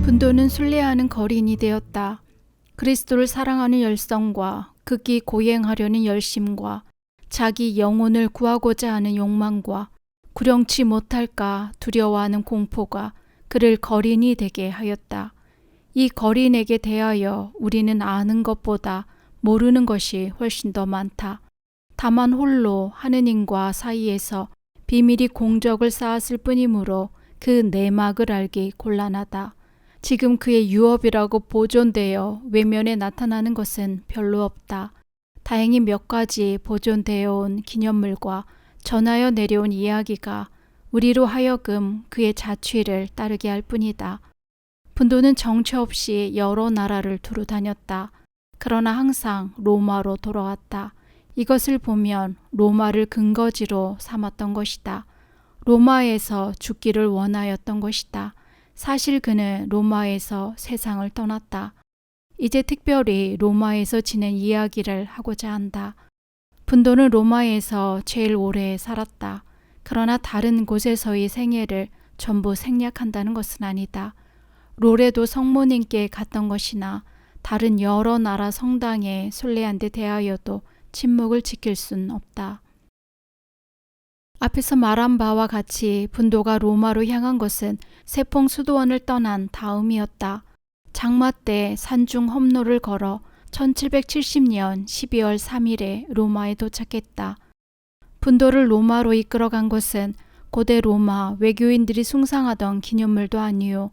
분도는 순례하는 거린이 되었다. 그리스도를 사랑하는 열성과 극히 고행하려는 열심과 자기 영혼을 구하고자 하는 욕망과 구령치 못할까 두려워하는 공포가 그를 거린이 되게 하였다. 이 거린에게 대하여 우리는 아는 것보다 모르는 것이 훨씬 더 많다. 다만 홀로 하느님과 사이에서 비밀이 공적을 쌓았을 뿐이므로 그 내막을 알기 곤란하다. 지금 그의 유업이라고 보존되어 외면에 나타나는 것은 별로 없다. 다행히 몇 가지 보존되어 온 기념물과 전하여 내려온 이야기가 우리로 하여금 그의 자취를 따르게 할 뿐이다. 분도는 정처 없이 여러 나라를 두루 다녔다. 그러나 항상 로마로 돌아왔다. 이것을 보면 로마를 근거지로 삼았던 것이다. 로마에서 죽기를 원하였던 것이다. 사실 그는 로마에서 세상을 떠났다. 이제 특별히 로마에서 지낸 이야기를 하고자 한다. 분도는 로마에서 제일 오래 살았다. 그러나 다른 곳에서의 생애를 전부 생략한다는 것은 아니다. 로레도 성모님께 갔던 것이나 다른 여러 나라 성당에 순례한 데 대하여도 침묵을 지킬 순 없다. 앞에서 말한 바와 같이 분도가 로마로 향한 것은 세퐁 수도원을 떠난 다음이었다. 장마 때 산중 험로를 걸어 1770년 12월 3일에 로마에 도착했다. 분도를 로마로 이끌어간 것은 고대 로마 외교인들이 숭상하던 기념물도 아니요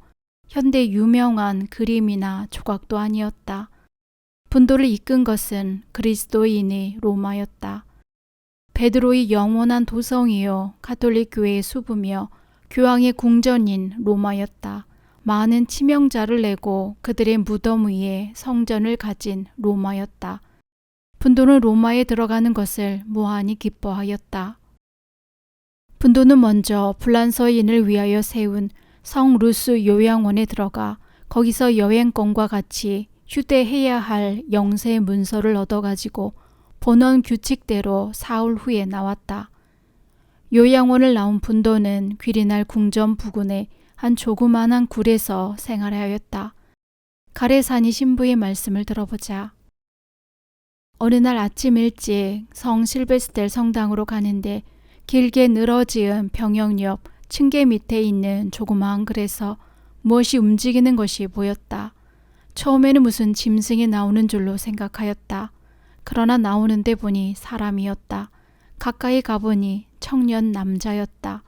현대 유명한 그림이나 조각도 아니었다. 분도를 이끈 것은 그리스도인이 로마였다. 베드로의 영원한 도성이요 가톨릭 교회의 수부며 교황의 궁전인 로마였다. 많은 치명자를 내고 그들의 무덤 위에 성전을 가진 로마였다. 분도는 로마에 들어가는 것을 무한히 기뻐하였다. 분도는 먼저 불란서인을 위하여 세운 성 루스 요양원에 들어가 거기서 여행권과 같이 휴대해야 할 영세 문서를 얻어가지고 본원 규칙대로 사흘 후에 나왔다. 요양원을 나온 분도는 퀴리날 궁전 부근의 한 조그만한 굴에서 생활하였다. 가레사니 신부의 말씀을 들어보자. 어느 날 아침 일찍 성 실베스텔 성당으로 가는데 길게 늘어지은 병영 옆 층계 밑에 있는 조그마한 글에서 무엇이 움직이는 것이 보였다. 처음에는 무슨 짐승이 나오는 줄로 생각하였다. 그러나 나오는데 보니 사람이었다. 가까이 가보니 청년 남자였다.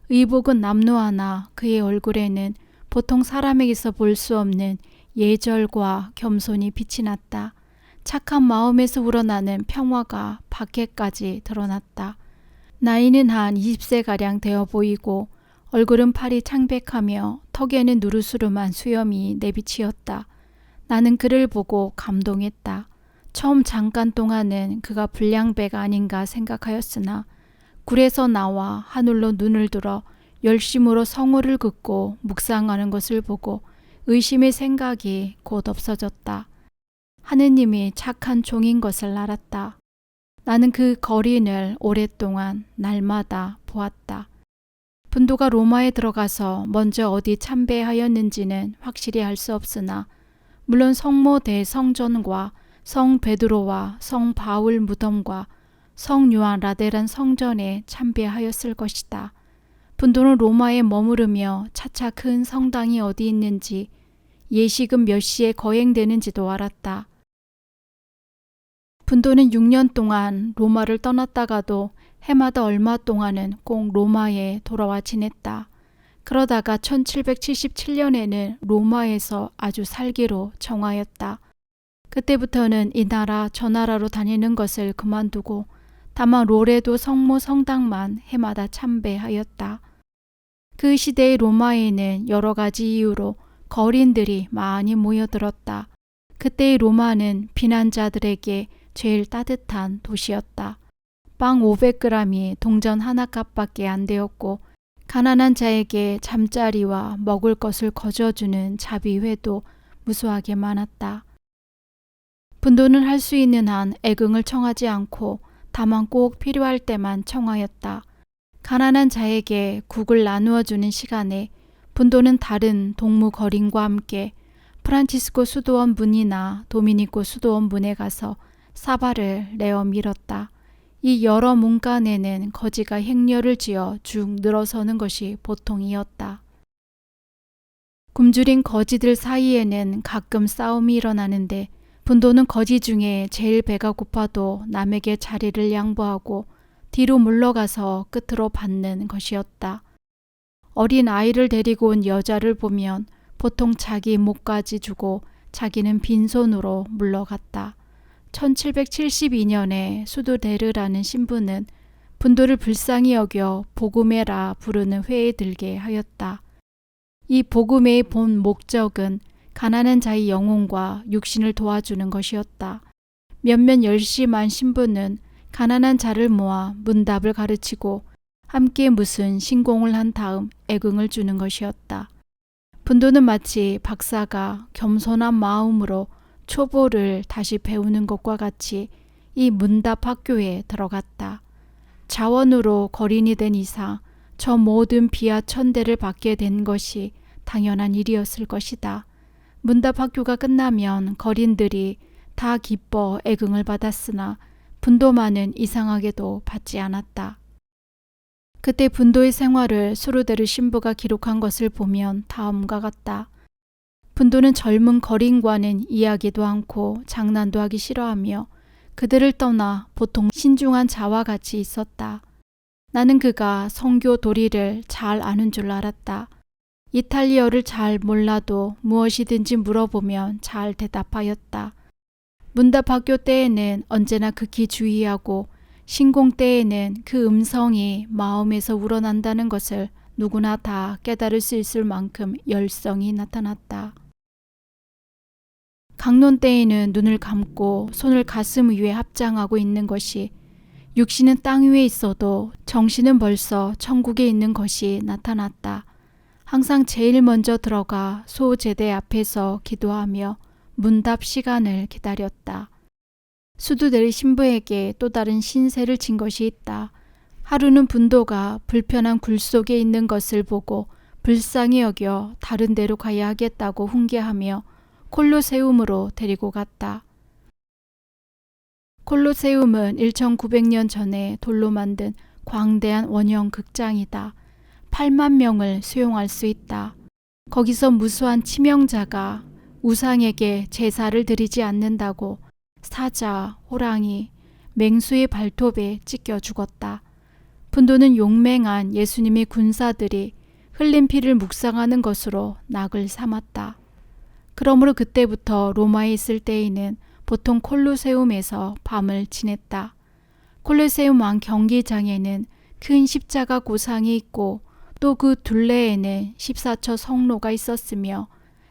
의복은 남루하나 그의 얼굴에는 보통 사람에게서 볼 수 없는 예절과 겸손이 빛이 났다. 착한 마음에서 우러나는 평화가 밖에까지 드러났다. 나이는 한 20세가량 되어 보이고 얼굴은 팔이 창백하며 턱에는 누르스름한 수염이 내비치었다. 나는 그를 보고 감동했다. 처음 잠깐 동안은 그가 불량배가 아닌가 생각하였으나 굴에서 나와 하늘로 눈을 들어 열심으로 성호를 긋고 묵상하는 것을 보고 의심의 생각이 곧 없어졌다. 하느님이 착한 종인 것을 알았다. 나는 그 거린을 오랫동안 날마다 보았다. 분도가 로마에 들어가서 먼저 어디 참배하였는지는 확실히 알 수 없으나 물론 성모 대성전과 성 베드로와 성 바울 무덤과 성 요한 라데란 성전에 참배하였을 것이다. 분도는 로마에 머무르며 차차 큰 성당이 어디 있는지 예식은 몇 시에 거행되는지도 알았다. 분도는 6년 동안 로마를 떠났다가도 해마다 얼마 동안은 꼭 로마에 돌아와 지냈다. 그러다가 1777년에는 로마에서 아주 살기로 정하였다. 그때부터는 이 나라 저 나라로 다니는 것을 그만두고 다만 로레도 성모 성당만 해마다 참배하였다. 그 시대의 로마에는 여러 가지 이유로 거린들이 많이 모여들었다. 그때의 로마는 비난자들에게 제일 따뜻한 도시였다. 빵 500g이 동전 하나 값밖에 안 되었고 가난한 자에게 잠자리와 먹을 것을 거저주는 자비회도 무수하게 많았다. 분도는 할 수 있는 한 애긍을 청하지 않고 다만 꼭 필요할 때만 청하였다. 가난한 자에게 국을 나누어 주는 시간에 분도는 다른 동무 거린과 함께 프란치스코 수도원 문이나 도미니코 수도원 문에 가서 사발을 내어 밀었다. 이 여러 문간에는 거지가 행렬을 지어 쭉 늘어서는 것이 보통이었다. 굶주린 거지들 사이에는 가끔 싸움이 일어나는데 분도는 거지 중에 제일 배가 고파도 남에게 자리를 양보하고 뒤로 물러가서 끝으로 받는 것이었다. 어린 아이를 데리고 온 여자를 보면 보통 자기 목까지 주고 자기는 빈손으로 물러갔다. 1772년에 수도데르라는 신부는 분도를 불쌍히 여겨 복음회라 부르는 회에 들게 하였다. 이 복음회의 본 목적은 가난한 자의 영혼과 육신을 도와주는 것이었다. 몇몇 열심한 신부는 가난한 자를 모아 문답을 가르치고 함께 무슨 신공을 한 다음 애궁을 주는 것이었다. 분도는 마치 박사가 겸손한 마음으로 초보를 다시 배우는 것과 같이 이 문답 학교에 들어갔다. 자원으로 거린이 된 이상 저 모든 비하 천대를 받게 된 것이 당연한 일이었을 것이다. 문답 학교가 끝나면 거린들이 다 기뻐 애궁을 받았으나 분도만은 이상하게도 받지 않았다. 그때 분도의 생활을 수르데르 신부가 기록한 것을 보면 다음과 같다. 분도는 젊은 거린과는 이야기도 않고 장난도 하기 싫어하며 그들을 떠나 보통 신중한 자와 같이 있었다. 나는 그가 성교 도리를 잘 아는 줄 알았다. 이탈리아어를 잘 몰라도 무엇이든지 물어보면 잘 대답하였다. 문답학교 때에는 언제나 극히 주의하고 신공 때에는 그 음성이 마음에서 우러난다는 것을 누구나 다 깨달을 수 있을 만큼 열성이 나타났다. 강론 때에는 눈을 감고 손을 가슴 위에 합장하고 있는 것이 육신은 땅 위에 있어도 정신은 벌써 천국에 있는 것이 나타났다. 항상 제일 먼저 들어가 소제대 앞에서 기도하며 문답 시간을 기다렸다. 수두데르 신부에게 또 다른 신세를 진 것이 있다. 하루는 분도가 불편한 굴 속에 있는 것을 보고 불쌍히 여겨 다른 데로 가야 하겠다고 훈계하며 콜로세움으로 데리고 갔다. 콜로세움은 1900년 전에 돌로 만든 광대한 원형 극장이다. 8만 명을 수용할 수 있다. 거기서 무수한 치명자가 우상에게 제사를 드리지 않는다고 사자, 호랑이, 맹수의 발톱에 찢겨 죽었다. 분도는 용맹한 예수님의 군사들이 흘린 피를 묵상하는 것으로 낙을 삼았다. 그러므로 그때부터 로마에 있을 때에는 보통 콜로세움에서 밤을 지냈다. 콜로세움 왕 경기장에는 큰 십자가 고상이 있고 또 그 둘레에는 14처 성로가 있었으며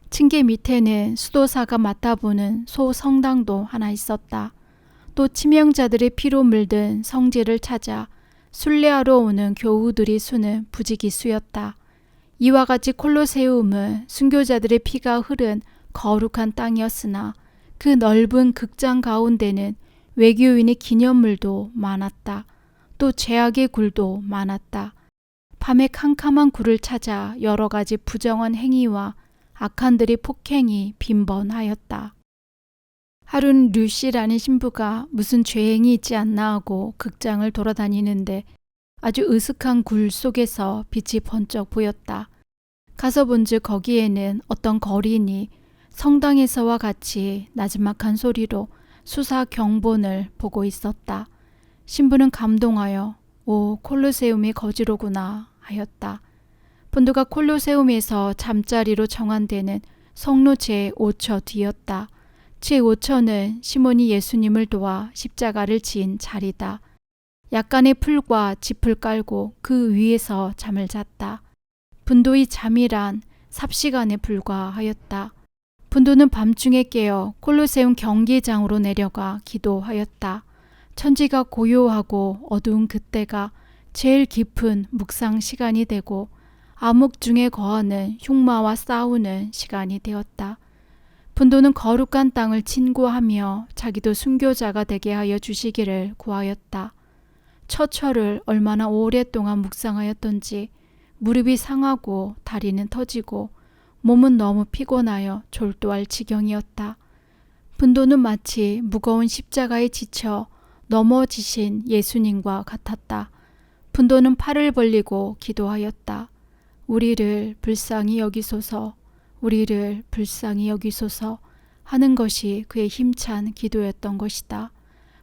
층계 밑에는 수도사가 맡아보는 소성당도 하나 있었다. 또 치명자들의 피로 물든 성지를 찾아 순례하러 오는 교우들이 수는 부지기수였다. 이와 같이 콜로세움은 순교자들의 피가 흐른 거룩한 땅이었으나 그 넓은 극장 가운데는 외교인의 기념물도 많았다. 또 죄악의 굴도 많았다. 밤에 캄캄한 굴을 찾아 여러 가지 부정한 행위와 악한들의 폭행이 빈번하였다. 하루는 류시라는 신부가 무슨 죄행이 있지 않나 하고 극장을 돌아다니는데 아주 으슥한 굴 속에서 빛이 번쩍 보였다. 가서 본즉 거기에는 어떤 거린이 성당에서와 같이 나지막한 소리로 수사 경본을 보고 있었다. 신부는 감동하여 오, 콜로세움의 거지로구나 하였다. 분도가 콜로세움에서 잠자리로 정한 데는 성로 제5처 뒤였다. 제5처는 시몬이 예수님을 도와 십자가를 지은 자리다. 약간의 풀과 짚을 깔고 그 위에서 잠을 잤다. 분도의 잠이란 삽시간에 불과하였다. 분도는 밤중에 깨어 콜로세움 경기장으로 내려가 기도하였다. 천지가 고요하고 어두운 그때가 제일 깊은 묵상 시간이 되고 암흑 중에 거하는 흉마와 싸우는 시간이 되었다. 분도는 거룩한 땅을 친구하며 자기도 순교자가 되게 하여 주시기를 구하였다. 처처를 얼마나 오랫동안 묵상하였던지 무릎이 상하고 다리는 터지고 몸은 너무 피곤하여 졸도할 지경이었다. 분도는 마치 무거운 십자가에 지쳐 넘어지신 예수님과 같았다. 분도는 팔을 벌리고 기도하였다. 우리를 불쌍히 여기소서, 우리를 불쌍히 여기소서 하는 것이 그의 힘찬 기도였던 것이다.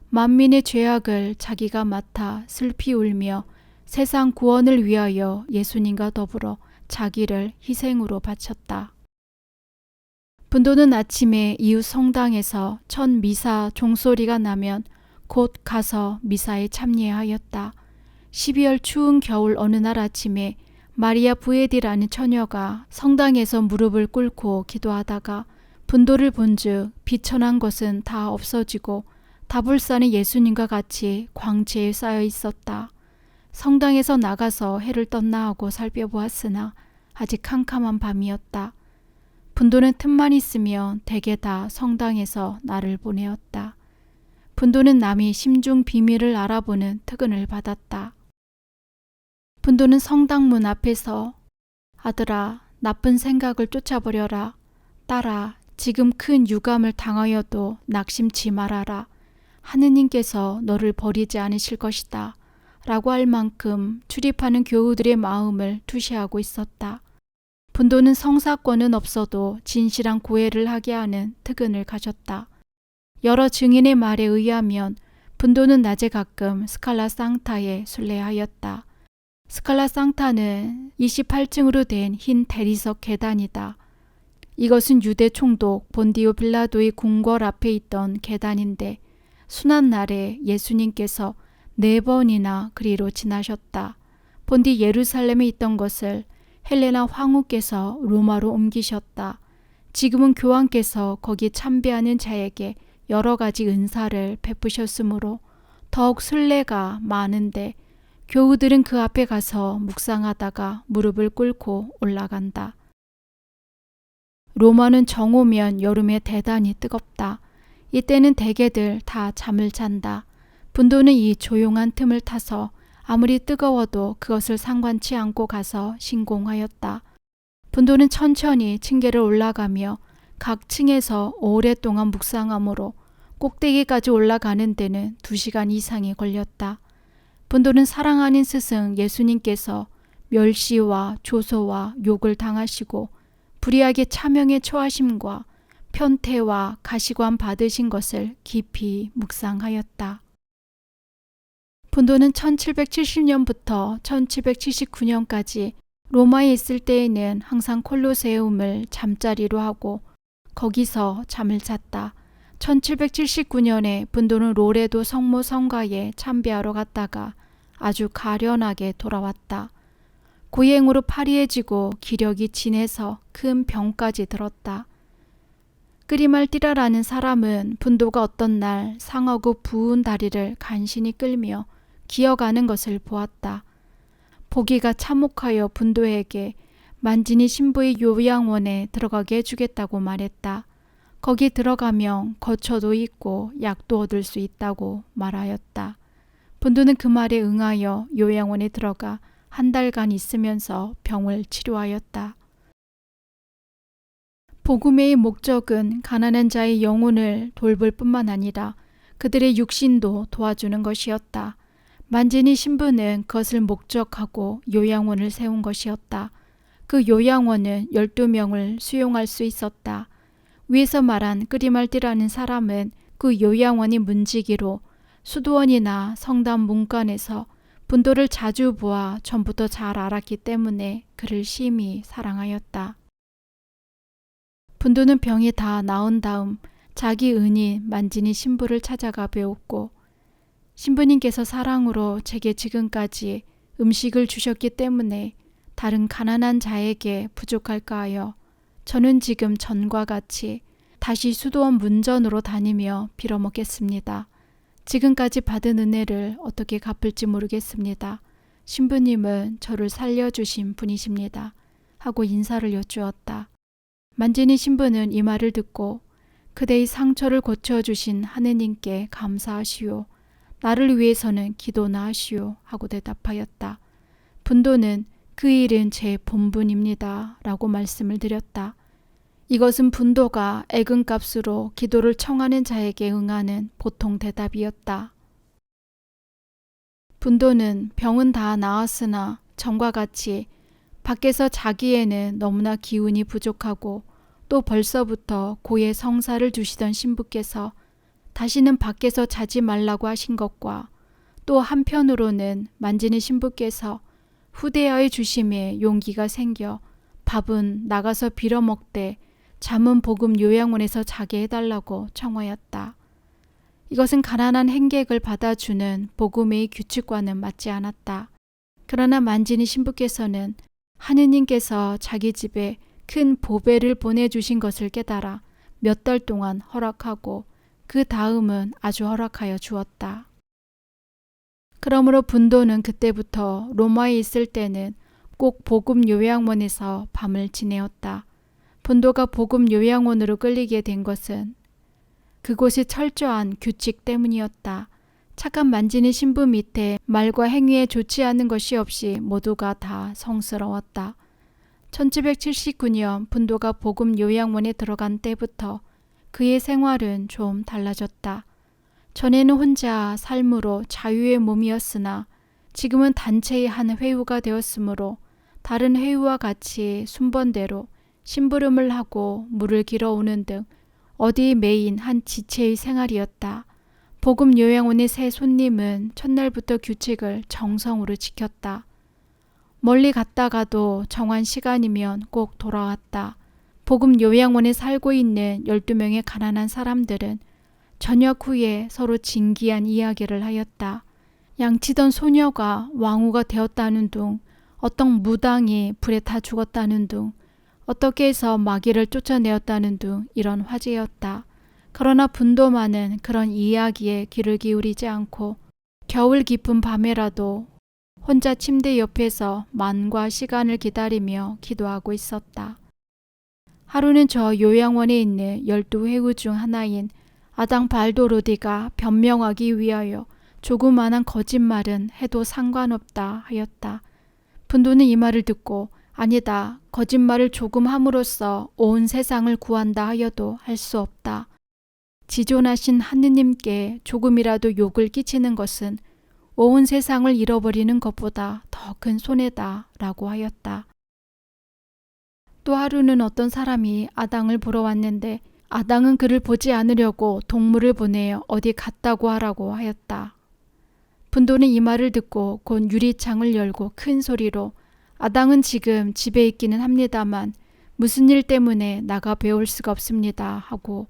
만민의 죄악을 자기가 맡아 슬피 울며 세상 구원을 위하여 예수님과 더불어 자기를 희생으로 바쳤다. 분도는 아침에 이웃 성당에서 첫 미사 종소리가 나면 곧 가서 미사에 참여하였다. 12월 추운 겨울 어느 날 아침에 마리아 부에디라는 처녀가 성당에서 무릎을 꿇고 기도하다가 분도를 본즉 비천한 것은 다 없어지고 다불산의 예수님과 같이 광채에 쌓여 있었다. 성당에서 나가서 해를 떴나 하고 살펴보았으나 아직 캄캄한 밤이었다. 분도는 틈만 있으면 대개 다 성당에서 나를 보내었다. 분도는 남이 심중 비밀을 알아보는 특은을 받았다. 분도는 성당문 앞에서 아들아, 나쁜 생각을 쫓아버려라. 딸아, 지금 큰 유감을 당하여도 낙심치 말아라. 하느님께서 너를 버리지 않으실 것이다. 라고 할 만큼 출입하는 교우들의 마음을 투시하고 있었다. 분도는 성사권은 없어도 진실한 고해를 하게 하는 특은을 가졌다. 여러 증인의 말에 의하면 분도는 낮에 가끔 스칼라 상타에 순례하였다. 스칼라 상타는 28층으로 된 흰 대리석 계단이다. 이것은 유대 총독 본디오 빌라도의 궁궐 앞에 있던 계단인데 순한 날에 예수님께서 4번이나 그리로 지나셨다. 본디 예루살렘에 있던 것을 헬레나 황후께서 로마로 옮기셨다. 지금은 교황께서 거기 참배하는 자에게 여러 가지 은사를 베푸셨으므로 더욱 순례가 많은데 교우들은 그 앞에 가서 묵상하다가 무릎을 꿇고 올라간다. 로마는 정오면 여름에 대단히 뜨겁다. 이때는 대개들 다 잠을 잔다. 분도는 이 조용한 틈을 타서 아무리 뜨거워도 그것을 상관치 않고 가서 신공하였다. 분도는 천천히 층계를 올라가며 각 층에서 오랫동안 묵상하므로 꼭대기까지 올라가는 데는 2시간 이상이 걸렸다. 분도는 사랑하는 스승 예수님께서 멸시와 조소와 욕을 당하시고 불의하게 차명에 처하심과 편태와 가시관 받으신 것을 깊이 묵상하였다. 분도는 1770년부터 1779년까지 로마에 있을 때에는 항상 콜로세움을 잠자리로 하고 거기서 잠을 잤다. 1779년에 분도는 로레도 성모 성가에 참배하러 갔다가 아주 가련하게 돌아왔다. 고행으로 파리해지고 기력이 진해서 큰 병까지 들었다. 끄리말띠라라는 사람은 분도가 어떤 날 상하고 부은 다리를 간신히 끌며 기어가는 것을 보았다. 보기가 참혹하여 분도에게 만진이 신부의 요양원에 들어가게 해주겠다고 말했다. 거기 들어가면 거처도 있고 약도 얻을 수 있다고 말하였다. 분도는 그 말에 응하여 요양원에 들어가 1달간 있으면서 병을 치료하였다. 복음의 목적은 가난한 자의 영혼을 돌볼 뿐만 아니라 그들의 육신도 도와주는 것이었다. 만진이 신부는 그것을 목적하고 요양원을 세운 것이었다. 그 요양원은 12명을 수용할 수 있었다. 위에서 말한 끄리말띠라는 사람은 그 요양원이 문지기로 수도원이나 성당 문간에서 분도를 자주 보아 전부터 잘 알았기 때문에 그를 심히 사랑하였다. 분도는 병이 다 나은 다음 자기 은인 만진이 신부를 찾아가 배웠고 신부님께서 사랑으로 제게 지금까지 음식을 주셨기 때문에 다른 가난한 자에게 부족할까 하여 저는 지금 전과 같이 다시 수도원 문전으로 다니며 빌어먹겠습니다. 지금까지 받은 은혜를 어떻게 갚을지 모르겠습니다. 신부님은 저를 살려주신 분이십니다. 하고 인사를 여쭈었다. 만진이 신부는 이 말을 듣고 그대의 상처를 고쳐주신 하느님께 감사하시오. 나를 위해서는 기도나 하시오. 하고 대답하였다. 분도는 그 일은 제 본분입니다. 라고 말씀을 드렸다. 이것은 분도가 애근값으로 기도를 청하는 자에게 응하는 보통 대답이었다. 분도는 병은 다 나았으나 전과 같이 밖에서 자기에는 너무나 기운이 부족하고 또 벌써부터 고의 성사를 두시던 신부께서 다시는 밖에서 자지 말라고 하신 것과 또 한편으로는 만지는 신부께서 후대하여 주심에 용기가 생겨 밥은 나가서 빌어먹되 잠은 복음 요양원에서 자게 해달라고 청하였다. 이것은 가난한 행객을 받아주는 복음의 규칙과는 맞지 않았다. 그러나 만지니 신부께서는 하느님께서 자기 집에 큰 보배를 보내주신 것을 깨달아 몇 달 동안 허락하고 그 다음은 아주 허락하여 주었다. 그러므로 분도는 그때부터 로마에 있을 때는 꼭 복음 요양원에서 밤을 지내었다. 분도가 복음 요양원으로 끌리게 된 것은 그곳의 철저한 규칙 때문이었다. 착한 만지는 신부 밑에 말과 행위에 좋지 않은 것이 없이 모두가 다 성스러웠다. 1779년 분도가 복음 요양원에 들어간 때부터 그의 생활은 좀 달라졌다. 전에는 혼자 삶으로 자유의 몸이었으나 지금은 단체의 한 회우가 되었으므로 다른 회우와 같이 순번대로 심부름을 하고 물을 길어오는 등 어디 매인 한 지체의 생활이었다. 복음 요양원의 새 손님은 첫날부터 규칙을 정성으로 지켰다. 멀리 갔다가도 정한 시간이면 꼭 돌아왔다. 복음 요양원에 살고 있는 12명의 가난한 사람들은 저녁 후에 서로 진기한 이야기를 하였다. 양치던 소녀가 왕후가 되었다는 둥, 어떤 무당이 불에 타 죽었다는 둥, 어떻게 해서 마귀를 쫓아내었다는 둥 이런 화제였다. 그러나 분도만은 그런 이야기에 귀를 기울이지 않고 겨울 깊은 밤에라도 혼자 침대 옆에서 만과 시간을 기다리며 기도하고 있었다. 하루는 저 요양원에 있는 12회우 중 하나인 아당 발도로디가 변명하기 위하여 조그마한 거짓말은 해도 상관없다 하였다. 분도는 이 말을 듣고 아니다. 거짓말을 조금 함으로써 온 세상을 구한다 하여도 할 수 없다. 지존하신 하느님께 조금이라도 욕을 끼치는 것은 온 세상을 잃어버리는 것보다 더 큰 손해다 라고 하였다. 또 하루는 어떤 사람이 아당을 보러 왔는데 아당은 그를 보지 않으려고 동물을 보내어 어디 갔다고 하라고 하였다. 분도는 이 말을 듣고 곧 유리창을 열고 큰 소리로 아당은 지금 집에 있기는 합니다만 무슨 일 때문에 나가 배울 수가 없습니다 하고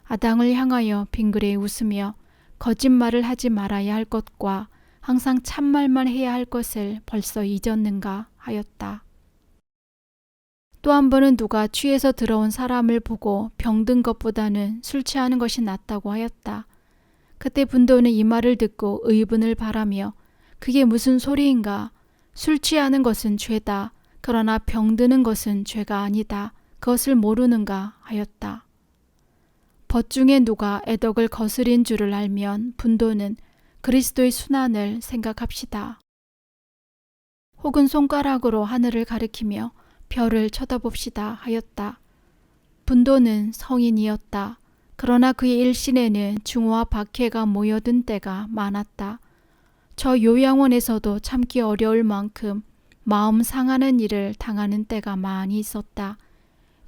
아당을 향하여 빙그레 웃으며 거짓말을 하지 말아야 할 것과 항상 참말만 해야 할 것을 벌써 잊었는가 하였다. 또 한 번은 누가 취해서 들어온 사람을 보고 병든 것보다는 술 취하는 것이 낫다고 하였다. 그때 분도는 이 말을 듣고 의분을 바라며 그게 무슨 소리인가? 술 취하는 것은 죄다. 그러나 병드는 것은 죄가 아니다. 그것을 모르는가 하였다. 벗 중에 누가 애덕을 거스린 줄을 알면 분도는 그리스도의 순환을 생각합시다. 혹은 손가락으로 하늘을 가리키며 별을 쳐다봅시다 하였다. 분도는 성인이었다. 그러나 그의 일신에는 중호와 박해가 모여든 때가 많았다. 저 요양원에서도 참기 어려울 만큼 마음 상하는 일을 당하는 때가 많이 있었다.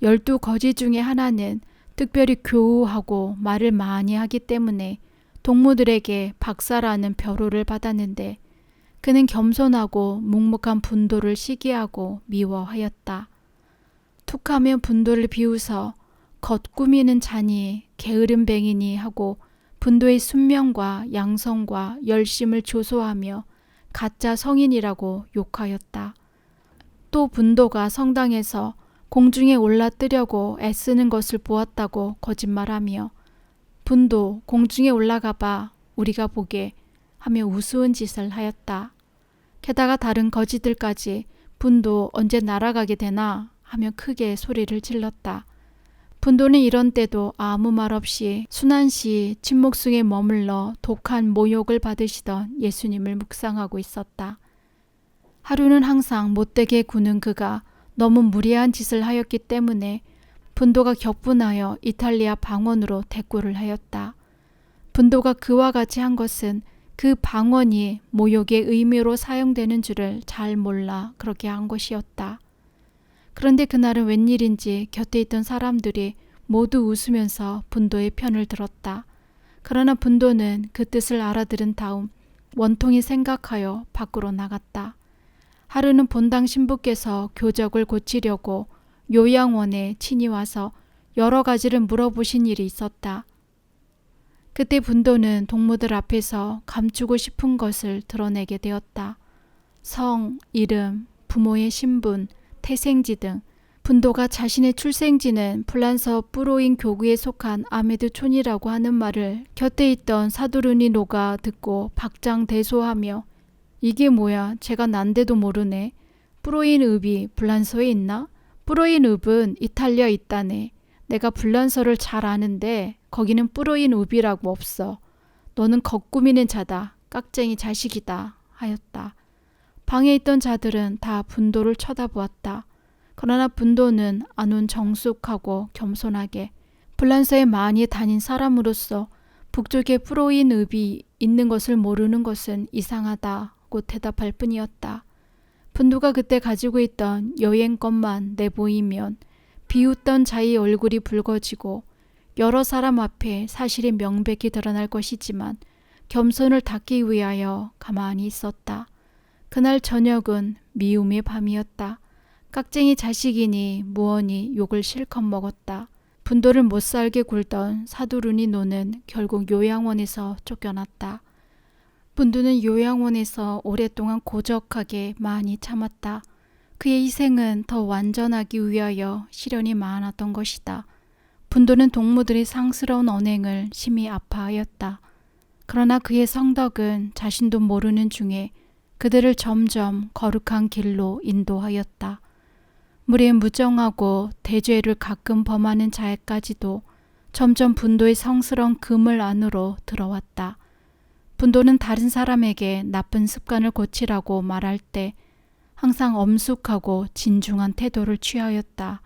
12거지 중에 하나는 특별히 교우하고 말을 많이 하기 때문에 동무들에게 박사라는 벼로를 받았는데 그는 겸손하고 묵묵한 분도를 시기하고 미워하였다. 툭하면 분도를 비웃어 겉 꾸미는 자니 게으름뱅이니 하고 분도의 순명과 양성과 열심을 조소하며 가짜 성인이라고 욕하였다. 또 분도가 성당에서 공중에 올라뜨려고 애쓰는 것을 보았다고 거짓말하며 분도 공중에 올라가봐 우리가 보게 하며 우스운 짓을 하였다. 게다가 다른 거지들까지 분도 언제 날아가게 되나 하며 크게 소리를 질렀다. 분도는 이런 때도 아무 말 없이 순환시 침묵속에 머물러 독한 모욕을 받으시던 예수님을 묵상하고 있었다. 하루는 항상 못되게 구는 그가 너무 무례한 짓을 하였기 때문에 분도가 격분하여 이탈리아 방언으로 대꾸를 하였다. 분도가 그와 같이 한 것은 그 방언이 모욕의 의미로 사용되는 줄을 잘 몰라 그렇게 한 것이었다. 그런데 그날은 웬일인지 곁에 있던 사람들이 모두 웃으면서 분도의 편을 들었다. 그러나 분도는 그 뜻을 알아들은 다음 원통이 생각하여 밖으로 나갔다. 하루는 본당 신부께서 교적을 고치려고 요양원에 친히 와서 여러 가지를 물어보신 일이 있었다. 그때 분도는 동무들 앞에서 감추고 싶은 것을 드러내게 되었다. 성, 이름, 부모의 신분, 태생지 등. 분도가 자신의 출생지는 플란서 뿌로인 교구에 속한 아메드촌이라고 하는 말을 곁에 있던 사두르니노가 듣고 박장대소하며 이게 뭐야, 제가 난데도 모르네. 뿌로인 읍이 불란서에 있나? 뿌로인 읍은 이탈리아에 있다네. 내가 불란서를 잘 아는데 거기는 뿌로인 읍이라고 없어. 너는 겉꾸미는 자다. 깍쟁이 자식이다. 하였다. 방에 있던 자들은 다 분도를 쳐다보았다. 그러나 분도는 안온 정숙하고 겸손하게 불란서에 많이 다닌 사람으로서 북쪽에 뿌로인 읍이 있는 것을 모르는 것은 이상하다고 대답할 뿐이었다. 분도가 그때 가지고 있던 여행권만 내보이면 비웃던 자의 얼굴이 붉어지고 여러 사람 앞에 사실이 명백히 드러날 것이지만 겸손을 닦기 위하여 가만히 있었다. 그날 저녁은 미움의 밤이었다. 깍쟁이 자식이니 무언이 욕을 실컷 먹었다. 분도를 못살게 굴던 사두르니노는 결국 요양원에서 쫓겨났다. 분도는 요양원에서 오랫동안 고적하게 많이 참았다. 그의 희생은 더 완전하기 위하여 시련이 많았던 것이다. 분도는 동무들의 상스러운 언행을 심히 아파하였다. 그러나 그의 성덕은 자신도 모르는 중에 그들을 점점 거룩한 길로 인도하였다. 무리에 무정하고 대죄를 가끔 범하는 자에까지도 점점 분도의 성스러운 그물 안으로 들어왔다. 분도는 다른 사람에게 나쁜 습관을 고치라고 말할 때 항상 엄숙하고 진중한 태도를 취하였다.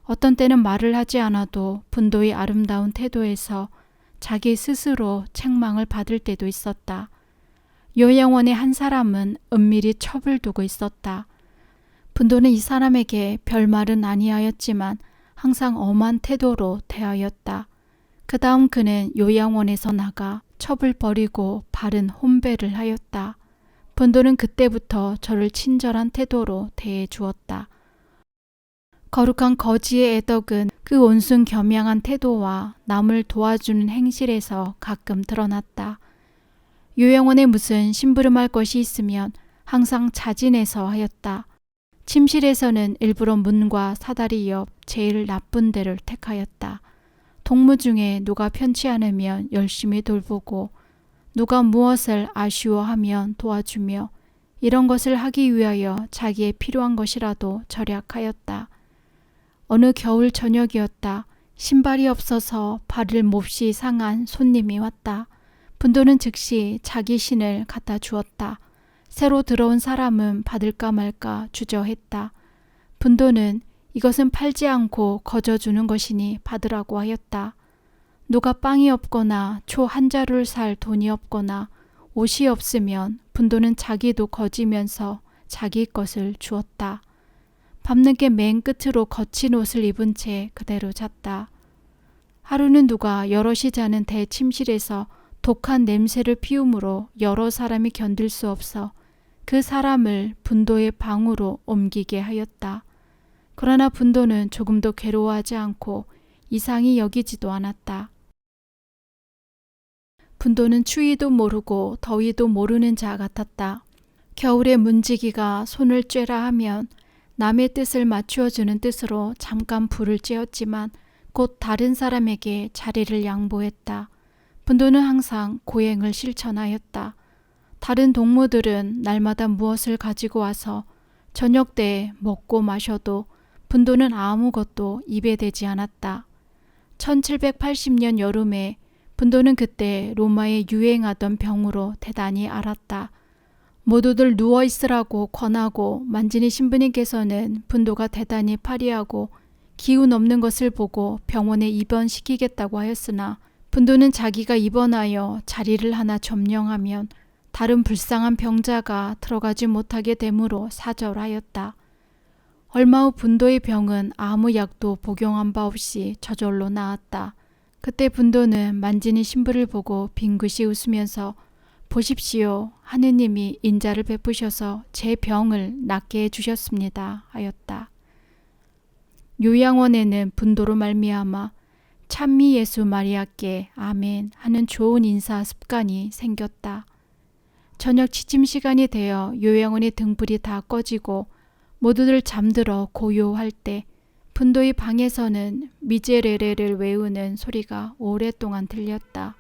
어떤 때는 말을 하지 않아도 분도의 아름다운 태도에서 자기 스스로 책망을 받을 때도 있었다. 요양원의 한 사람은 은밀히 첩을 두고 있었다. 분도는 이 사람에게 별말은 아니하였지만 항상 엄한 태도로 대하였다. 그 다음 그는 요양원에서 나가 첩을 버리고 바른 혼배를 하였다. 분도는 그때부터 저를 친절한 태도로 대해 주었다. 거룩한 거지의 애덕은 그 온순 겸양한 태도와 남을 도와주는 행실에서 가끔 드러났다. 요양원에 무슨 심부름할 것이 있으면 항상 자진해서 하였다. 침실에서는 일부러 문과 사다리 옆 제일 나쁜 데를 택하였다. 동무 중에 누가 편치 않으면 열심히 돌보고 누가 무엇을 아쉬워하면 도와주며 이런 것을 하기 위하여 자기의 필요한 것이라도 절약하였다. 어느 겨울 저녁이었다. 신발이 없어서 발을 몹시 상한 손님이 왔다. 분도는 즉시 자기 신을 갖다 주었다. 새로 들어온 사람은 받을까 말까 주저했다. 분도는 이것은 팔지 않고 거저주는 것이니 받으라고 하였다. 누가 빵이 없거나 초 한 자루를 살 돈이 없거나 옷이 없으면 분도는 자기도 거지면서 자기 것을 주었다. 밤늦게 맨 끝으로 거친 옷을 입은 채 그대로 잤다. 하루는 누가 여럿이 자는 대침실에서 독한 냄새를 피우므로 여러 사람이 견딜 수 없어 그 사람을 분도의 방으로 옮기게 하였다. 그러나 분도는 조금도 괴로워하지 않고 이상히 여기지도 않았다. 분도는 추위도 모르고 더위도 모르는 자 같았다. 겨울에 문지기가 손을 쬐라 하면 남의 뜻을 맞추어주는 뜻으로 잠깐 불을 쬐었지만 곧 다른 사람에게 자리를 양보했다. 분도는 항상 고행을 실천하였다. 다른 동무들은 날마다 무엇을 가지고 와서 저녁 때 먹고 마셔도 분도는 아무것도 입에 대지 않았다. 1780년 여름에 분도는 그때 로마에 유행하던 병으로 대단히 앓았다. 모두들 누워 있으라고 권하고 만지니 신부님께서는 분도가 대단히 파리하고 기운 없는 것을 보고 병원에 입원시키겠다고 하였으나 분도는 자기가 입원하여 자리를 하나 점령하면 다른 불쌍한 병자가 들어가지 못하게 되므로 사절하였다. 얼마 후 분도의 병은 아무 약도 복용한 바 없이 저절로 나았다. 그때 분도는 만지니 신부를 보고 빙긋이 웃으면서 보십시오. 하느님이 인자를 베푸셔서 제 병을 낫게 해주셨습니다. 하였다. 요양원에는 분도로 말미암아 찬미 예수 마리아께 아멘 하는 좋은 인사 습관이 생겼다. 저녁 취침 시간이 되어 요양원의 등불이 다 꺼지고 모두들 잠들어 고요할 때 분도의 방에서는 미제레레를 외우는 소리가 오랫동안 들렸다.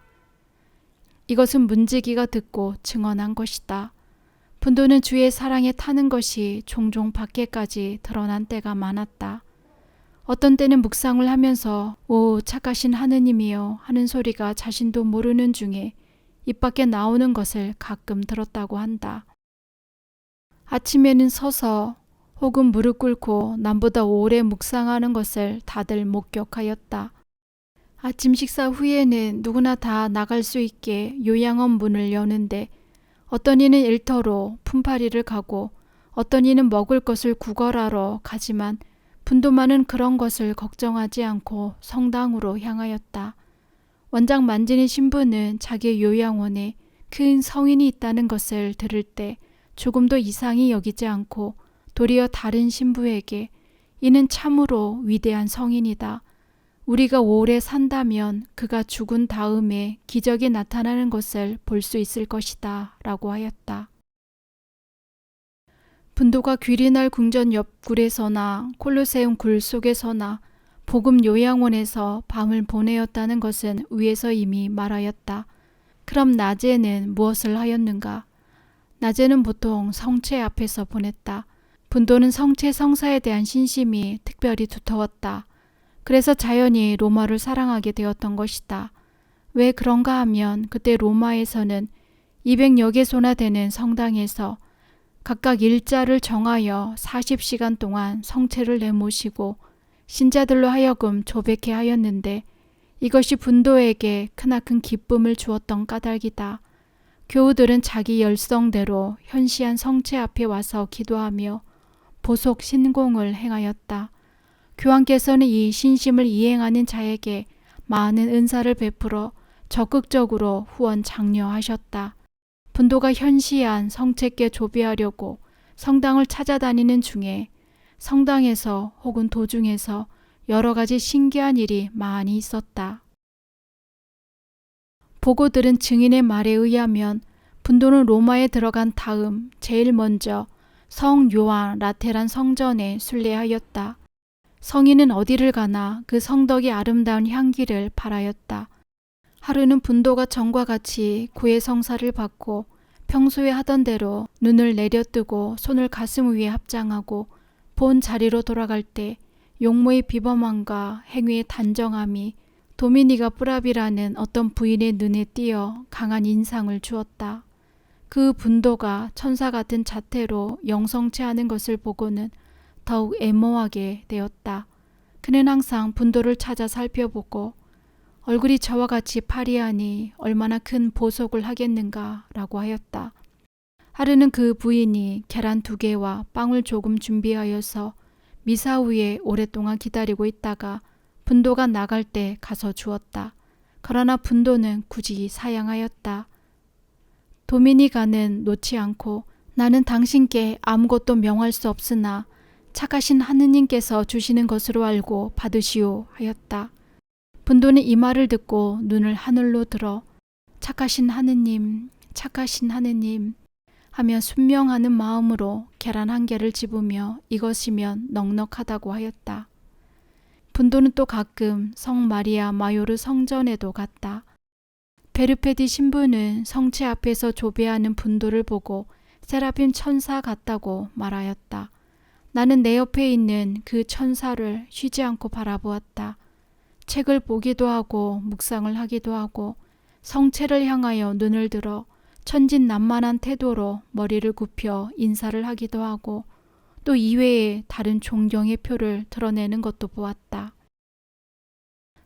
이것은 문지기가 듣고 증언한 것이다. 분도는 주의 사랑에 타는 것이 종종 밖에까지 드러난 때가 많았다. 어떤 때는 묵상을 하면서 오 착하신 하느님이여 하는 소리가 자신도 모르는 중에 입 밖에 나오는 것을 가끔 들었다고 한다. 아침에는 서서 혹은 무릎 꿇고 남보다 오래 묵상하는 것을 다들 목격하였다. 아침 식사 후에는 누구나 다 나갈 수 있게 요양원 문을 여는데 어떤 이는 일터로 품팔이를 가고 어떤 이는 먹을 것을 구걸하러 가지만 분도만은 그런 것을 걱정하지 않고 성당으로 향하였다. 원장 만지니 신부는 자기의 요양원에 큰 성인이 있다는 것을 들을 때 조금도 이상히 여기지 않고 도리어 다른 신부에게 이는 참으로 위대한 성인이다. 우리가 오래 산다면 그가 죽은 다음에 기적이 나타나는 것을 볼 수 있을 것이다 라고 하였다. 분도가 귀리날 궁전 옆굴에서나 콜로세움 굴 속에서나 복음 요양원에서 밤을 보내었다는 것은 위에서 이미 말하였다. 그럼 낮에는 무엇을 하였는가? 낮에는 보통 성체 앞에서 보냈다. 분도는 성체 성사에 대한 신심이 특별히 두터웠다. 그래서 자연히 로마를 사랑하게 되었던 것이다. 왜 그런가 하면 그때 로마에서는 200여 개소나 되는 성당에서 각각 일자를 정하여 40시간 동안 성체를 내모시고 신자들로 하여금 조백해 하였는데 이것이 분도에게 크나큰 기쁨을 주었던 까닭이다. 교우들은 자기 열성대로 현시한 성체 앞에 와서 기도하며 보속 신공을 행하였다. 교황께서는 이 신심을 이행하는 자에게 많은 은사를 베풀어 적극적으로 후원 장려하셨다. 분도가 현시한 성체께 조배하려고 성당을 찾아다니는 중에 성당에서 혹은 도중에서 여러 가지 신기한 일이 많이 있었다. 보고 들은 증인의 말에 의하면 분도는 로마에 들어간 다음 제일 먼저 성 요한 라테란 성전에 순례하였다. 성인은 어디를 가나 그 성덕이 아름다운 향기를 발하였다. 하루는 분도가 전과 같이 구의 성사를 받고 평소에 하던 대로 눈을 내려뜨고 손을 가슴 위에 합장하고 본 자리로 돌아갈 때 용모의 비범함과 행위의 단정함이 도미니가 뿌라비라는 어떤 부인의 눈에 띄어 강한 인상을 주었다. 그 분도가 천사 같은 자태로 영성체하는 것을 보고는 더욱 애모하게 되었다. 그는 항상 분도를 찾아 살펴보고 얼굴이 저와 같이 파리하니 얼마나 큰 보석을 하겠는가 라고 하였다. 하루는 그 부인이 계란 2개와 빵을 조금 준비하여서 미사 후에 오랫동안 기다리고 있다가 분도가 나갈 때 가서 주었다. 그러나 분도는 굳이 사양하였다. 도미니가는 놓지 않고 나는 당신께 아무것도 명할 수 없으나 착하신 하느님께서 주시는 것으로 알고 받으시오 하였다. 분도는 이 말을 듣고 눈을 하늘로 들어 착하신 하느님, 착하신 하느님 하며 순명하는 마음으로 계란 1개를 집으며 이것이면 넉넉하다고 하였다. 분도는 또 가끔 성 마리아 마요르 성전에도 갔다. 베르페디 신부는 성체 앞에서 조배하는 분도를 보고 세라핌 천사 같다고 말하였다. 나는 내 옆에 있는 그 천사를 쉬지 않고 바라보았다. 책을 보기도 하고 묵상을 하기도 하고 성체를 향하여 눈을 들어 천진난만한 태도로 머리를 굽혀 인사를 하기도 하고 또 이외에 다른 존경의 표를 드러내는 것도 보았다.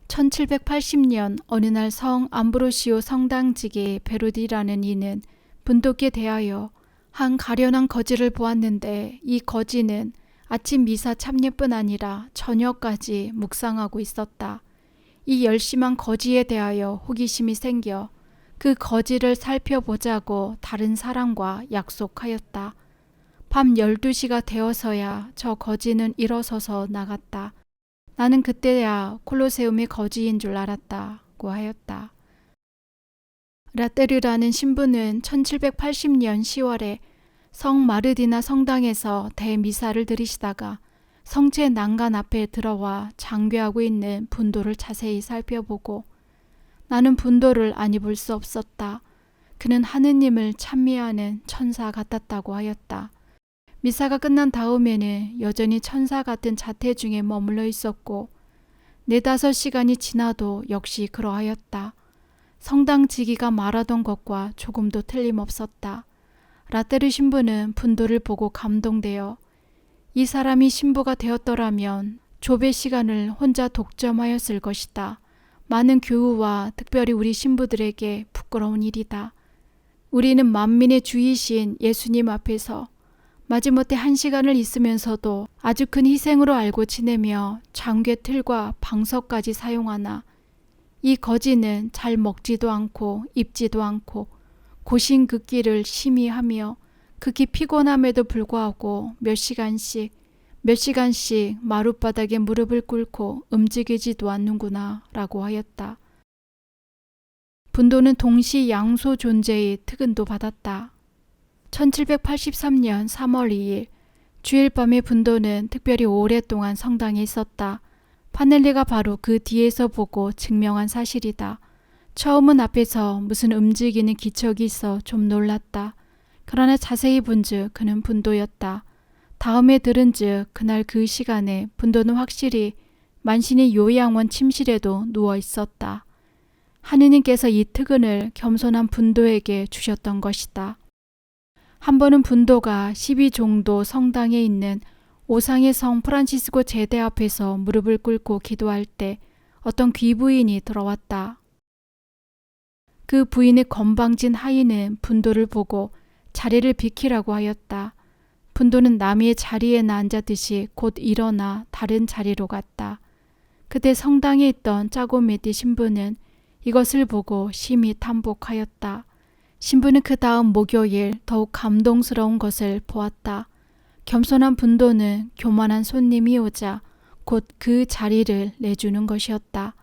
1780년 어느 날 성 암브로시오 성당직의 베로디라는 이는 분도께 대하여 한 가련한 거지를 보았는데 이 거지는 아침 미사 참례뿐 아니라 저녁까지 묵상하고 있었다. 이 열심한 거지에 대하여 호기심이 생겨 그 거지를 살펴보자고 다른 사람과 약속하였다. 밤 12시가 되어서야 저 거지는 일어서서 나갔다. 나는 그때야 콜로세움의 거지인 줄 알았다고 하였다. 라떼르라는 신부는 1780년 10월에 성 마르디나 성당에서 대미사를 드리시다가 성체 난간 앞에 들어와 장괴하고 있는 분도를 자세히 살펴보고 나는 분도를 안 입을 수 없었다. 그는 하느님을 찬미하는 천사 같았다고 하였다. 미사가 끝난 다음에는 여전히 천사 같은 자태 중에 머물러 있었고 4-5시간이 지나도 역시 그러하였다. 성당 지기가 말하던 것과 조금도 틀림없었다. 라떼르 신부는 분도를 보고 감동되어 이 사람이 신부가 되었더라면 조배 시간을 혼자 독점하였을 것이다. 많은 교우와 특별히 우리 신부들에게 부끄러운 일이다. 우리는 만민의 주이신 예수님 앞에서 마지못해 1시간을 있으면서도 아주 큰 희생으로 알고 지내며 장괴 틀과 방석까지 사용하나 이 거지는 잘 먹지도 않고 입지도 않고 고신긋기를 심히 하며 극히 피곤함에도 불구하고 몇 시간씩 마룻바닥에 무릎을 꿇고 움직이지도 않는구나 라고 하였다. 분도는 동시 양소 존재의 특은도 받았다. 1783년 3월 2일 주일 밤에 분도는 특별히 오랫동안 성당에 있었다. 파넬리가 바로 그 뒤에서 보고 증명한 사실이다. 처음은 앞에서 무슨 움직이는 기척이 있어 좀 놀랐다. 그러나 자세히 본즉 그는 분도였다. 다음에 들은즉 그날 그 시간에 분도는 확실히 만신의 요양원 침실에도 누워 있었다. 하느님께서 이 특은을 겸손한 분도에게 주셨던 것이다. 한 번은 분도가 12종도 성당에 있는 오상의 성 프란치스코 제대 앞에서 무릎을 꿇고 기도할 때 어떤 귀부인이 들어왔다. 그 부인의 건방진 하인은 분도를 보고 자리를 비키라고 하였다. 분도는 남의 자리에나 앉았듯이 곧 일어나 다른 자리로 갔다. 그때 성당에 있던 짜고메띠 신부는 이것을 보고 심히 탐복하였다. 신부는 그 다음 목요일 더욱 감동스러운 것을 보았다. 겸손한 분도는 교만한 손님이 오자 곧 그 자리를 내주는 것이었다.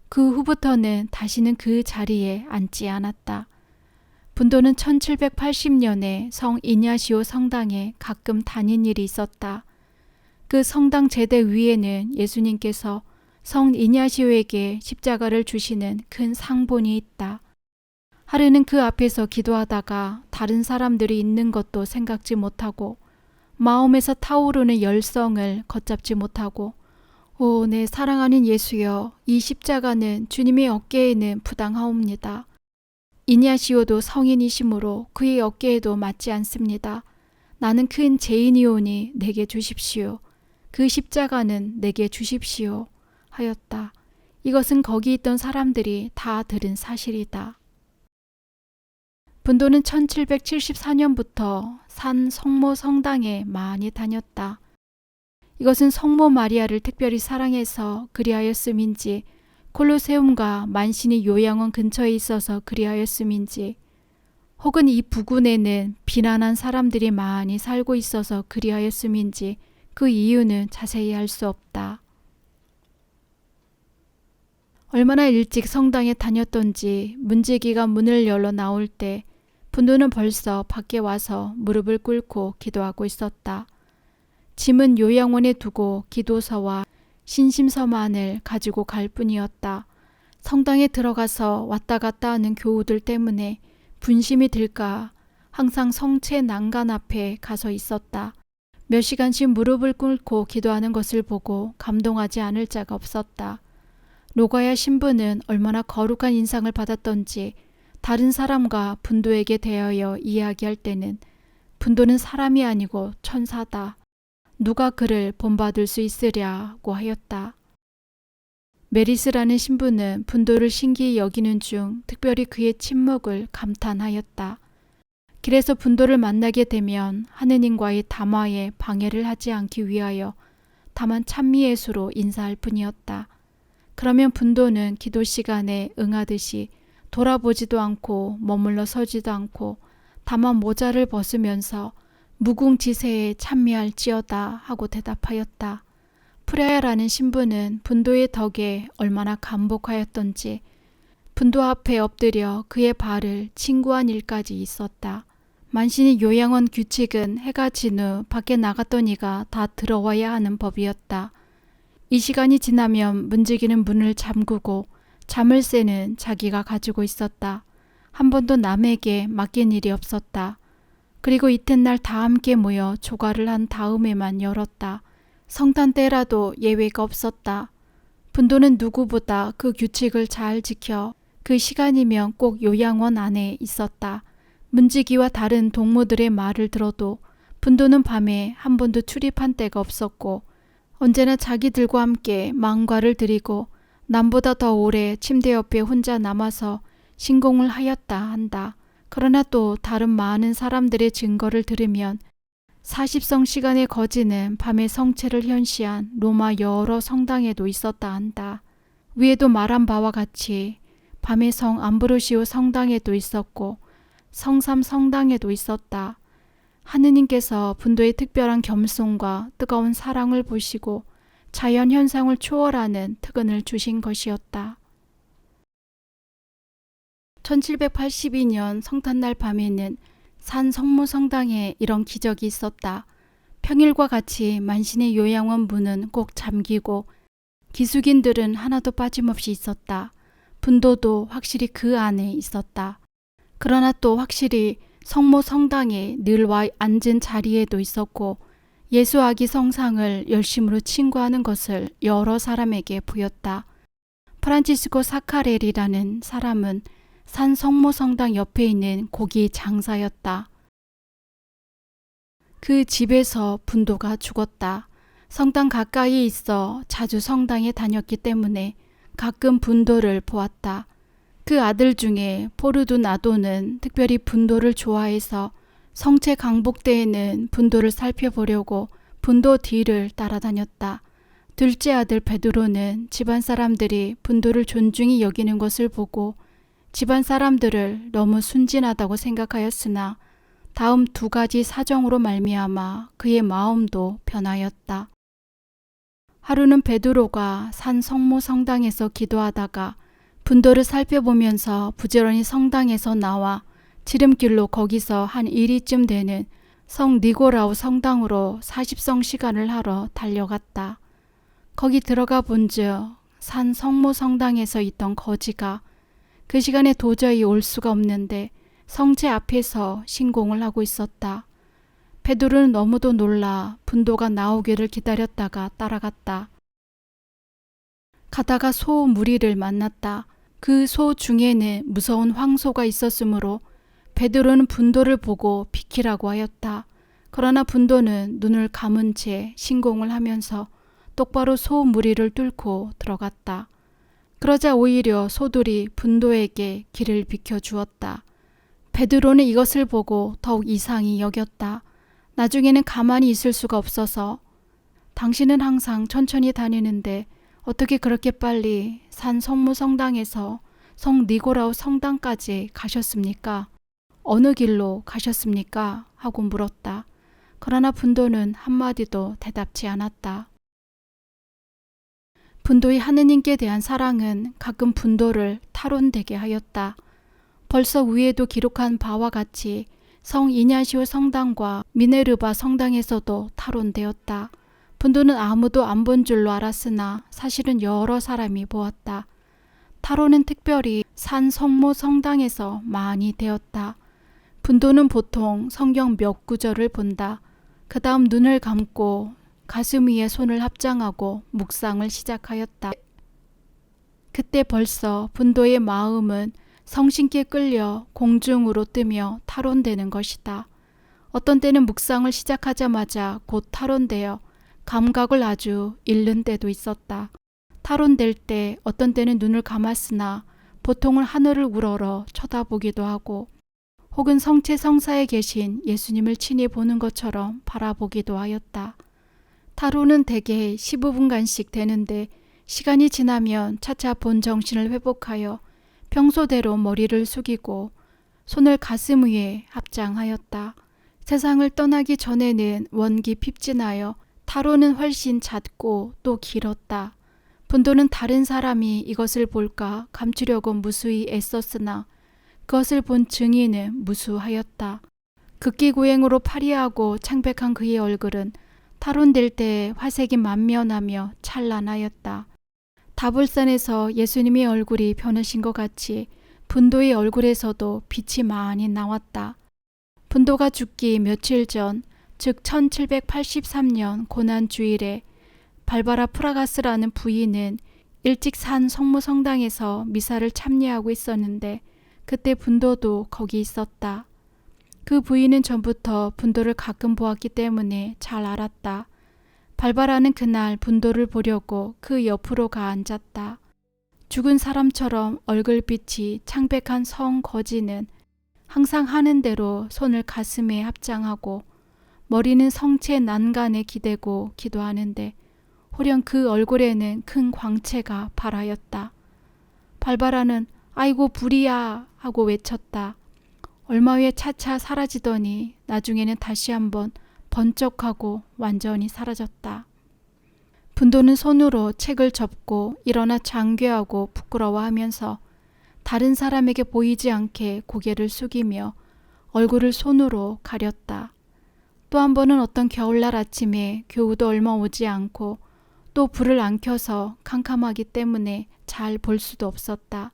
그 후부터는 다시는 그 자리에 앉지 않았다. 분도는 1780년에 성 이냐시오 성당에 가끔 다닌 일이 있었다. 그 성당 제대 위에는 예수님께서 성 이냐시오에게 십자가를 주시는 큰 상본이 있다. 하루는 그 앞에서 기도하다가 다른 사람들이 있는 것도 생각지 못하고 마음에서 타오르는 열성을 걷잡지 못하고 오, 내 사랑하는 예수여, 이 십자가는 주님의 어깨에는 부당하옵니다. 이냐시오도 성인이시므로 그의 어깨에도 맞지 않습니다. 나는 큰 죄인이오니 내게 주십시오. 그 십자가는 내게 주십시오. 하였다. 이것은 거기 있던 사람들이 다 들은 사실이다. 분도는 1774년부터 산 성모 성당에 많이 다녔다. 이것은 성모 마리아를 특별히 사랑해서 그리하였음인지 콜로세움과 만신의 요양원 근처에 있어서 그리하였음인지 혹은 이 부근에는 비난한 사람들이 많이 살고 있어서 그리하였음인지 그 이유는 자세히 알 수 없다. 얼마나 일찍 성당에 다녔던지 문지기가 문을 열어 나올 때 분도는 벌써 밖에 와서 무릎을 꿇고 기도하고 있었다. 짐은 요양원에 두고 기도서와 신심서만을 가지고 갈 뿐이었다. 성당에 들어가서 왔다 갔다 하는 교우들 때문에 분심이 들까 항상 성체 난간 앞에 가서 있었다. 몇 시간씩 무릎을 꿇고 기도하는 것을 보고 감동하지 않을 자가 없었다. 로가야 신부는 얼마나 거룩한 인상을 받았던지 다른 사람과 분도에게 대하여 이야기할 때는 분도는 사람이 아니고 천사다. 누가 그를 본받을 수 있으랴고 하였다. 메리스라는 신부는 분도를 신기히 여기는 중 특별히 그의 침묵을 감탄하였다. 길에서 분도를 만나게 되면 하느님과의 담화에 방해를 하지 않기 위하여 다만 찬미예수로 인사할 뿐이었다. 그러면 분도는 기도 시간에 응하듯이 돌아보지도 않고 머물러 서지도 않고 다만 모자를 벗으면서 무궁지세에 찬미할지어다 하고 대답하였다. 프레아라는 신부는 분도의 덕에 얼마나 감복하였던지 분도 앞에 엎드려 그의 발을 친구한 일까지 있었다. 만신의 요양원 규칙은 해가 진 후 밖에 나갔던 이가 다 들어와야 하는 법이었다. 이 시간이 지나면 문지기는 문을 잠그고 자물쇠는 자기가 가지고 있었다. 한 번도 남에게 맡긴 일이 없었다. 그리고 이튿날 다 함께 모여 조가를 한 다음에만 열었다. 성탄 때라도 예외가 없었다. 분도는 누구보다 그 규칙을 잘 지켜 그 시간이면 꼭 요양원 안에 있었다. 문지기와 다른 동무들의 말을 들어도 분도는 밤에 한 번도 출입한 때가 없었고 언제나 자기들과 함께 망과를 드리고 남보다 더 오래 침대 옆에 혼자 남아서 신공을 하였다 한다. 그러나 또 다른 많은 사람들의 증거를 들으면 40성 시간의 거지는 밤에 성체를 현시한 로마 여러 성당에도 있었다 한다. 위에도 말한 바와 같이 밤에 성 암브로시오 성당에도 있었고 성삼 성당에도 있었다. 하느님께서 분도의 특별한 겸손과 뜨거운 사랑을 보시고 자연 현상을 초월하는 특은을 주신 것이었다. 1782년 성탄날 밤에는 산 성모성당에 이런 기적이 있었다. 평일과 같이 만신의 요양원 문은 꼭 잠기고 기숙인들은 하나도 빠짐없이 있었다. 분도도 확실히 그 안에 있었다. 그러나 또 확실히 성모 성당에 늘 와 앉은 자리에도 있었고 예수 아기 성상을 열심으로 친구하는 것을 여러 사람에게 보였다. 프란치스코 사카렐이라는 사람은 산 성모 성당 옆에 있는 고기 장사였다. 그 집에서 분도가 죽었다. 성당 가까이에 있어 자주 성당에 다녔기 때문에 가끔 분도를 보았다. 그 아들 중에 포르두나도는 특별히 분도를 좋아해서 성체 강복 때에는 분도를 살펴보려고 분도 뒤를 따라다녔다. 둘째 아들 베드로는 집안 사람들이 분도를 존중히 여기는 것을 보고 집안 사람들을 너무 순진하다고 생각하였으나 다음 두 가지 사정으로 말미암아 그의 마음도 변하였다. 하루는 베드로가 산 성모 성당에서 기도하다가 분도를 살펴보면서 부지런히 성당에서 나와 지름길로 거기서 한 1리쯤 되는 성 니고라우 성당으로 40성 시간을 하러 달려갔다. 거기 들어가 본즉 산 성모 성당에서 있던 거지가 그 시간에 도저히 올 수가 없는데 성체 앞에서 신공을 하고 있었다. 베드로는 너무도 놀라 분도가 나오기를 기다렸다가 따라갔다. 가다가 소 무리를 만났다. 그 소 중에는 무서운 황소가 있었으므로 베드로는 분도를 보고 비키라고 하였다. 그러나 분도는 눈을 감은 채 신공을 하면서 똑바로 소 무리를 뚫고 들어갔다. 그러자 오히려 소들이 분도에게 길을 비켜주었다. 베드로는 이것을 보고 더욱 이상히 여겼다. 나중에는 가만히 있을 수가 없어서 당신은 항상 천천히 다니는데 어떻게 그렇게 빨리 산 성모 성당에서 성 니고라우 성당까지 가셨습니까? 어느 길로 가셨습니까? 하고 물었다. 그러나 분도는 한마디도 대답지 않았다. 분도의 하느님께 대한 사랑은 가끔 분도를 탈원되게 하였다. 벌써 위에도 기록한 바와 같이 성 이냐시오 성당과 미네르바 성당에서도 탈원되었다. 분도는 아무도 안 본 줄로 알았으나 사실은 여러 사람이 보았다. 탈원은 특별히 산 성모 성당에서 많이 되었다. 분도는 보통 성경 몇 구절을 본다. 그 다음 눈을 감고 가슴 위에 손을 합장하고 묵상을 시작하였다. 그때 벌써 분도의 마음은 성신께 끌려 공중으로 뜨며 탈원되는 것이다. 어떤 때는 묵상을 시작하자마자 곧 탈원되어 감각을 아주 잃는 때도 있었다. 탈원될 때 어떤 때는 눈을 감았으나 보통은 하늘을 우러러 쳐다보기도 하고 혹은 성체성사에 계신 예수님을 친히 보는 것처럼 바라보기도 하였다. 탈원은 대개 15분간씩 되는데 시간이 지나면 차차 본 정신을 회복하여 평소대로 머리를 숙이고 손을 가슴 위에 합장하였다. 세상을 떠나기 전에는 원기 핍진하여 탈원은 훨씬 잦고 또 길었다. 분도는 다른 사람이 이것을 볼까 감추려고 무수히 애썼으나 그것을 본 증인은 무수하였다. 극기구행으로 파리하고 창백한 그의 얼굴은 탈원될 때 화색이 만면하며 찬란하였다. 다볼산에서 예수님의 얼굴이 변하신 것 같이 분도의 얼굴에서도 빛이 많이 나왔다. 분도가 죽기 며칠 전, 즉 1783년 고난주일에 발바라 프라가스라는 부인은 일찍 산 성모성당에서 미사를 참여하고 있었는데 그때 분도도 거기 있었다. 그 부인은 전부터 분도를 가끔 보았기 때문에 잘 알았다. 발바라는 그날 분도를 보려고 그 옆으로 가 앉았다. 죽은 사람처럼 얼굴빛이 창백한 성 거지는 항상 하는 대로 손을 가슴에 합장하고 머리는 성체 난간에 기대고 기도하는데 호령 그 얼굴에는 큰 광채가 발하였다. 발바라는 아이고 불이야 하고 외쳤다. 얼마 후에 차차 사라지더니 나중에는 다시 한번 번쩍하고 완전히 사라졌다. 분도는 손으로 책을 접고 일어나 장괴하고 부끄러워하면서 다른 사람에게 보이지 않게 고개를 숙이며 얼굴을 손으로 가렸다. 또 한 번은 어떤 겨울날 아침에 교우도 얼마 오지 않고 또 불을 안 켜서 캄캄하기 때문에 잘 볼 수도 없었다.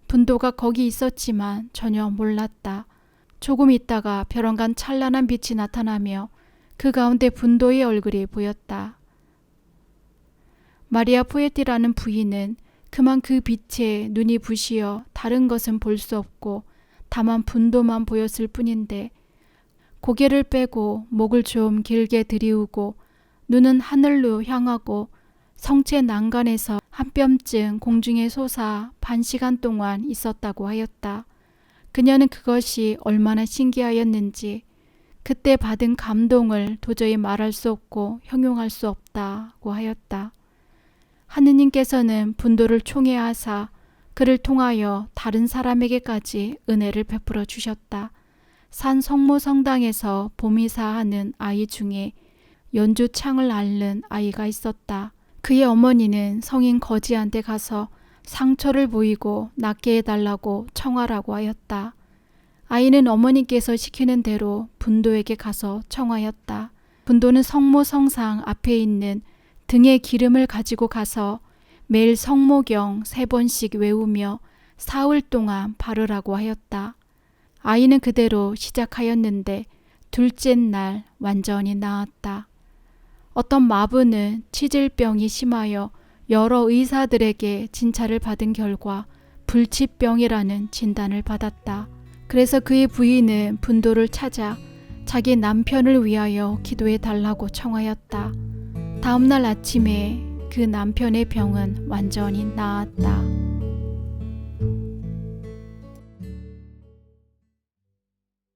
분도가 거기 있었지만 전혀 몰랐다. 조금 있다가 벼랑간 찬란한 빛이 나타나며 그 가운데 분도의 얼굴이 보였다. 마리아 포에티라는 부인은 그만 그 빛에 눈이 부시어 다른 것은 볼 수 없고 다만 분도만 보였을 뿐인데 고개를 빼고 목을 좀 길게 들이우고 눈은 하늘로 향하고 성체 난간에서 한 뼘쯤 공중에 솟아 반 시간 동안 있었다고 하였다. 그녀는 그것이 얼마나 신기하였는지 그때 받은 감동을 도저히 말할 수 없고 형용할 수 없다고 하였다. 하느님께서는 분도를 총애하사 그를 통하여 다른 사람에게까지 은혜를 베풀어 주셨다. 산 성모성당에서 보미사하는 아이 중에 연주 창을 앓는 아이가 있었다. 그의 어머니는 성인 거지한테 가서 상처를 보이고 낫게 해달라고 청하라고 하였다. 아이는 어머니께서 시키는 대로 분도에게 가서 청하였다. 분도는 성모성상 앞에 있는 등에 기름을 가지고 가서 매일 성모경 3번씩 외우며 사흘 동안 바르라고 하였다. 아이는 그대로 시작하였는데 둘째 날 완전히 나았다. 어떤 마부는 치질병이 심하여 여러 의사들에게 진찰을 받은 결과 불치병이라는 진단을 받았다. 그래서 그의 부인은 분도를 찾아 자기 남편을 위하여 기도해 달라고 청하였다. 다음 날 아침에 그 남편의 병은 완전히 나았다.